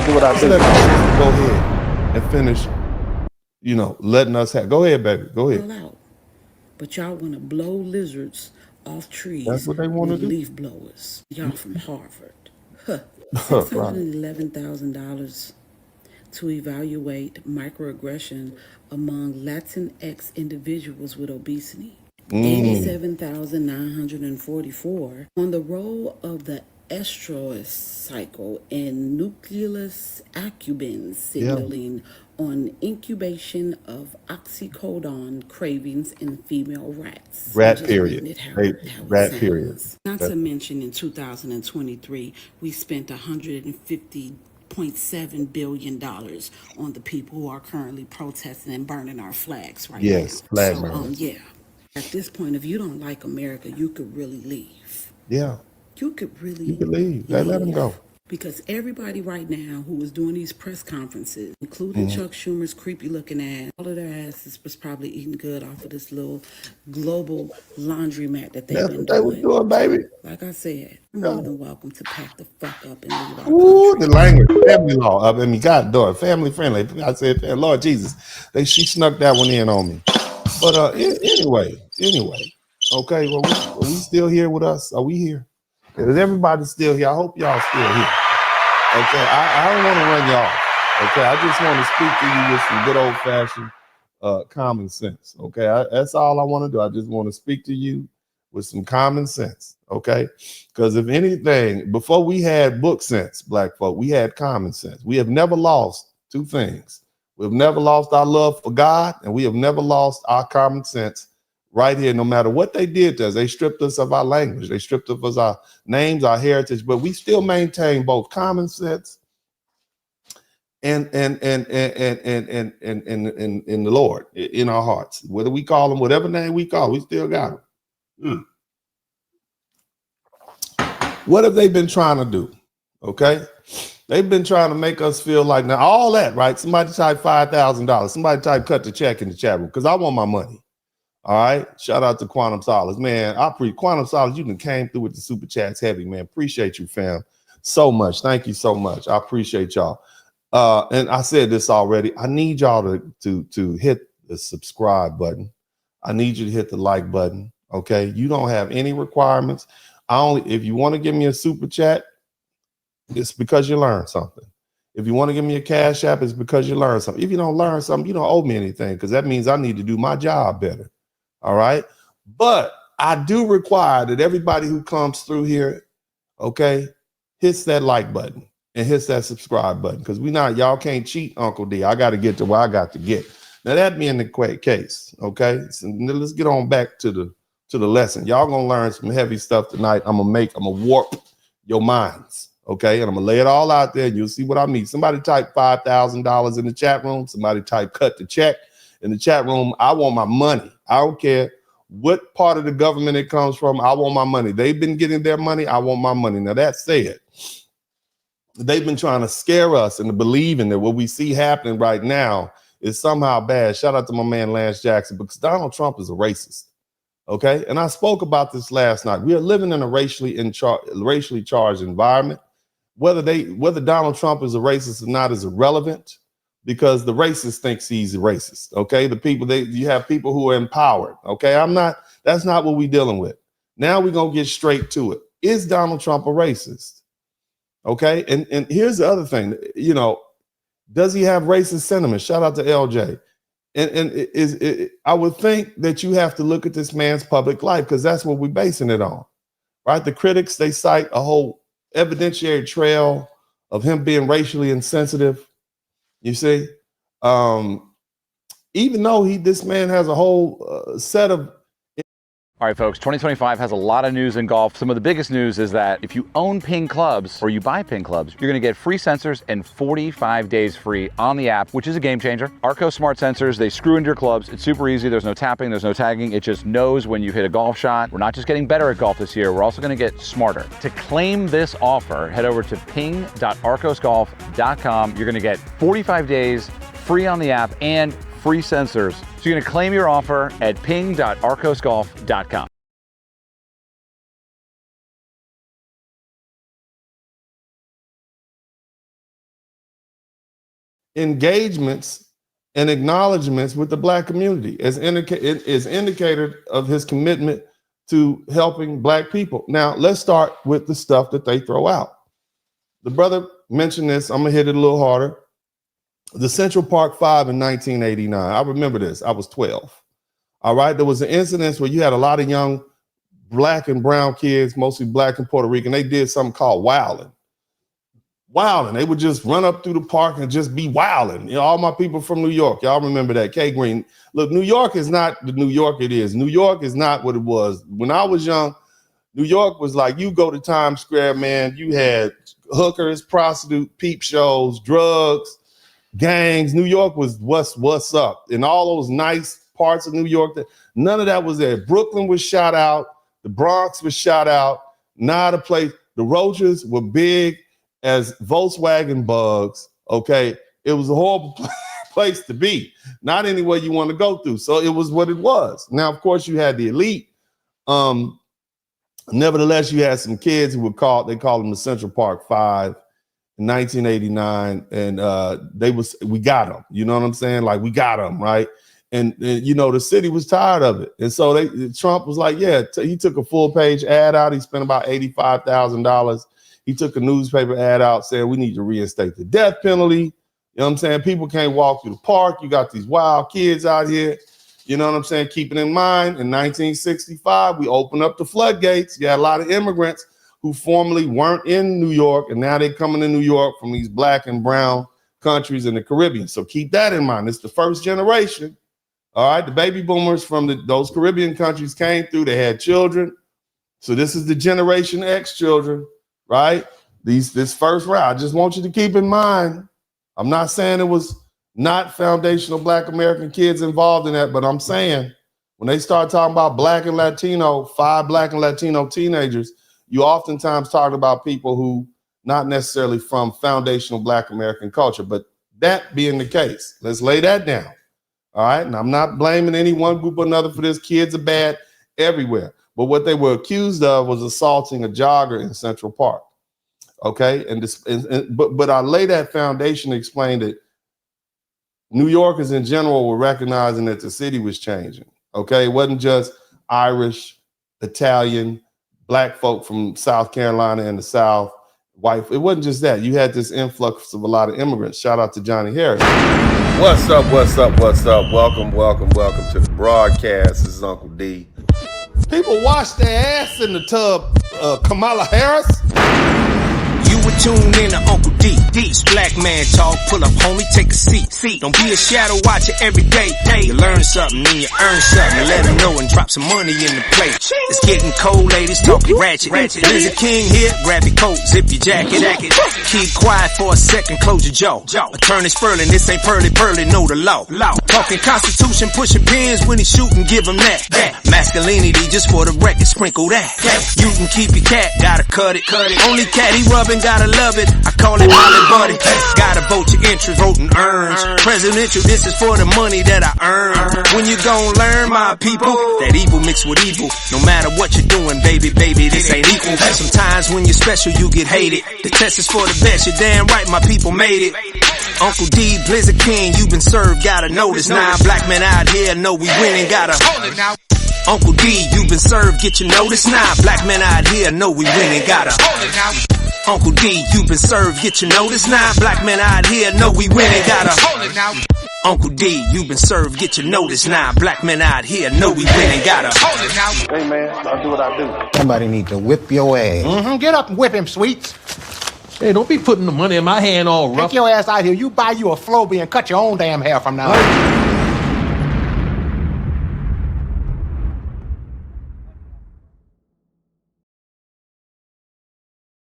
do what I Just do. let my sister go ahead and finish, letting us have. Go ahead, baby. Go ahead. Out. But y'all want to blow lizards off trees That's what they want to with do. leaf blowers. Y'all from Harvard. Huh. Right. $611,000 to evaluate microaggression among Latinx individuals with obesity. 87,944 on the role of the estrous cycle and nucleus accumbens signaling on incubation of oxycodone cravings in female rats. Rat period. Rat period. Not to mention in 2023, we spent $150.7 billion on the people who are currently protesting and burning our flags right now. Yes, flag burners. Yeah. At this point, if you don't like America, you could really leave. Yeah. You could really You can leave. Let them go. Because everybody right now who is doing these press conferences, including Chuck Schumer's creepy looking ass, all of their asses was probably eating good off of this little global laundromat that they've been doing. That's what they were doing, baby. Like I said, you're more than welcome to pack the fuck up and leave our Ooh, country. the language, family law. I mean, God, darn, family friendly. I said, Lord Jesus, she snuck that one in on me. But anyway, okay. Well, are we still here with us? Are we here? Is everybody still here? I hope y'all still here. Okay, I don't want to run y'all. Okay, I just want to speak to you with some good old fashioned common sense. Okay, that's all I want to do. I just want to speak to you with some common sense. Okay, because if anything, before we had book sense, black folk, we had common sense. We have never lost two things. We've never lost our love for God, and we have never lost our common sense right here, no matter what they did to us. They stripped us of our language. They stripped us of our names, our heritage, but we still maintain both common sense and in the Lord, in our hearts. Whether we call them whatever name we call, we still got them. What have they been trying to do? Okay. They've been trying to make us feel like now all that, right? Somebody type $5,000. Somebody type cut the check in the chat room because I want my money. All right. Shout out to Quantum Solace, man. Quantum Solace, you done came through with the super chats heavy, man. Appreciate you, fam, so much. Thank you so much. I appreciate y'all. And I said this already. I need y'all to hit the subscribe button. I need you to hit the like button. Okay. You don't have any requirements. If you want to give me a super chat, it's because you learned something. If you want to give me a cash app, it's because you learned something. If you don't learn something, you don't owe me anything because that means I need to do my job better. All right. But I do require that everybody who comes through here, okay, hits that like button and hits that subscribe button because y'all can't cheat, Uncle D. I got to get to where I got to get. Now, that being the case, okay, so let's get on back to the lesson. Y'all going to learn some heavy stuff tonight. I'm going to warp your minds. Okay, and I'm gonna lay it all out there and you'll see what I mean. Somebody type $5,000 in the chat room. Somebody type cut the check in the chat room. I want my money. I don't care what part of the government it comes from. I want my money. They've been getting their money. I want my money. Now that said, they've been trying to scare us into believing that what we see happening right now is somehow bad. Shout out to my man Lance Jackson because Donald Trump is a racist. Okay, and I spoke about this last night. We are living in a racially charged environment. Whether Donald Trump is a racist or not is irrelevant because the racist thinks he's a racist. Okay, you have people who are empowered. Okay, that's not what we're dealing with. Now we're gonna get straight to it. Is Donald Trump a racist? Okay, and here's the other thing. Does he have racist sentiments? Shout out to LJ. And I would think that you have to look at this man's public life because that's what we're basing it on, right? The critics, they cite a whole evidentiary trail of him being racially insensitive. You see, even though this man has a whole set of. All right, folks, 2025 has a lot of news in golf. Some of the biggest news is that if you own Ping clubs or you buy Ping clubs, you're going to get free sensors and 45 days free on the app, which is a game changer. Arco smart sensors, they screw into your clubs. It's super easy. There's no tapping, there's no tagging. It just knows when you hit a golf shot. We're not just getting better at golf this year, we're also going to get smarter. To claim this offer, head over to ping.arcosgolf.com. You're going to get 45 days free on the app and free sensors. So you're going to claim your offer at ping.arcosgolf.com. engagements and acknowledgments with the Black community as indicator of his commitment to helping Black people. Now, let's start with the stuff that they throw out. The brother mentioned this. I'm going to hit it a little harder. The Central Park 5 in 1989. I remember this. I was 12. All right. There was an incident where you had a lot of young Black and brown kids, mostly Black and Puerto Rican. They did something called wilding. They would just run up through the park and just be wilding. You know, all my people from New York, y'all remember that. K Green. Look, New York is not the New York it is. New York is not what it was. When I was young, New York was like, you go to Times Square, man, you had hookers, prostitute, peep shows, drugs, gangs. New York was what's up. In all those nice parts of New York, none of that was there. Brooklyn was shot out. The Bronx was shot out. Not a place. The roaches were big as Volkswagen bugs. Okay. It was a horrible place to be. Not anywhere you want to go through. So it was what it was. Now, of course, you had the elite. Nevertheless, you had some kids who they called them the Central Park 5 in 1989. And we got them. You know what I'm saying? Like, we got them, right? And you know, the city was tired of it. And so Trump was like, yeah, he took a full page ad out. He spent about $85,000. He took a newspaper ad out saying we need to reinstate the death penalty. You know what I'm saying? People can't walk through the park. You got these wild kids out here. You know what I'm saying? Keeping in mind, in 1965, we opened up the floodgates. You had a lot of immigrants who formerly weren't in New York, and now they're coming to New York from these Black and brown countries in the Caribbean. So keep that in mind. It's the first generation. All right, the baby boomers from those Caribbean countries came through. They had children. So this is the Generation X children, right? This first round. I just want you to keep in mind, I'm not saying it was not foundational Black American kids involved in that, but I'm saying when they start talking about Black and Latino, 5 Black and Latino teenagers, you oftentimes talk about people who not necessarily from foundational Black American culture. But that being the case, let's lay that down. All right. And I'm not blaming any one group or another for this. Kids are bad everywhere. But what they were accused of was assaulting a jogger in Central Park. OK, but I lay that foundation to explain that New Yorkers in general were recognizing that the city was changing. OK, it wasn't just Irish, Italian, Black folk from South Carolina and the South, white. It wasn't just that. You had this influx of a lot of immigrants. Shout out to Johnny Harris. What's up? Welcome to the broadcast. This is Uncle D. People wash their ass in the tub, Kamala Harris. You were tuned in to Uncle D. D's Black Man Talk. Pull up, homie, take a seat. Don't be a shadow watcher every day. You learn something, then you earn something. And let them know and drop some money in the plate. It's getting cold, ladies, talking ratchet. There's a king here, grab your coat, zip your jacket. Keep quiet for a second, close your jaw. Attorney Spurling, this ain't pearly, know the law. Talking Constitution, pushing pins when he shooting, give him that. Masculinity, just for the record, sprinkle that. You can keep your cat, gotta cut it. Only cat he rubbing, gotta love it. I call it Molly Buddy. Gotta vote your interest, voting earns. Presidential, this is for the money that I earn. When you gon' learn, my people, that evil mixed with evil. No matter what you're doing, baby, this ain't equal. Sometimes when you're special, you get hated. The test is for the best, you're damn right, my people made it. Uncle D, Blizzard King, you've been served, gotta notice. 9 black men out here know we winning, gotta hold it now. Uncle D, you've been served, get your notice. 9 black men out here know we winning, gotta hold it now. Uncle D, you've been served, get your notice. 9 black men out here know we winning, gotta hold it now. Uncle D, you've been served, get your notice. 9 black men out here know we winning, gotta hold it now. Hey man, I'll do what I do. Somebody need to whip your ass. Get up and whip him, Sweets. Hey, don't be putting the money in my hand all rough. Take your ass out here. You buy you a Flowbee and cut your own damn hair from now on.